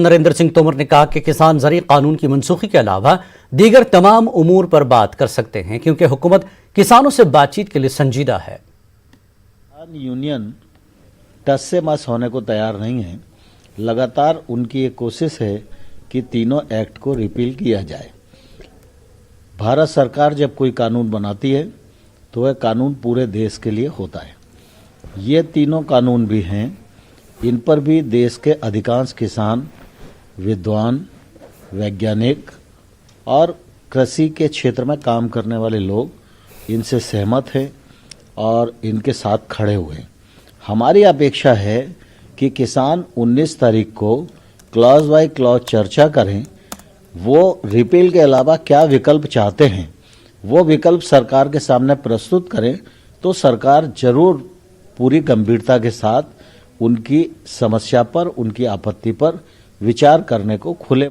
नरेंद्र सिंह तोमर ने कहा कि किसान ज़रूरी कानून की मनसूखी के अलावा दीगर तमाम उमूर पर बात कर सकते हैं क्योंकि हुकूमत किसानों से बातचीत के लिए संजीदा है। किसान यूनियन टस से मस होने को तैयार नहीं है। लगातार उनकी एक कोशिश है कि तीनों एक्ट को रिपील किया जाए। भारत सरकार जब कोई कानून बनाती है तो वह कानून पूरे देश के लिए होता है। ये तीनों कानून भी हैं, इन पर भी देश के अधिकांश किसान, विद्वान, वैज्ञानिक और कृषि के क्षेत्र में काम करने वाले लोग इनसे सहमत हैं और इनके साथ खड़े हुए हैं। हमारी अपेक्षा है कि किसान 19 तारीख को क्लॉज बाय क्लॉज चर्चा करें, वो रिपील के अलावा क्या विकल्प चाहते हैं वो विकल्प सरकार के सामने प्रस्तुत करें, तो सरकार जरूर पूरी गंभीरता के साथ उनकी समस्या पर, उनकी आपत्ति पर विचार करने को खुले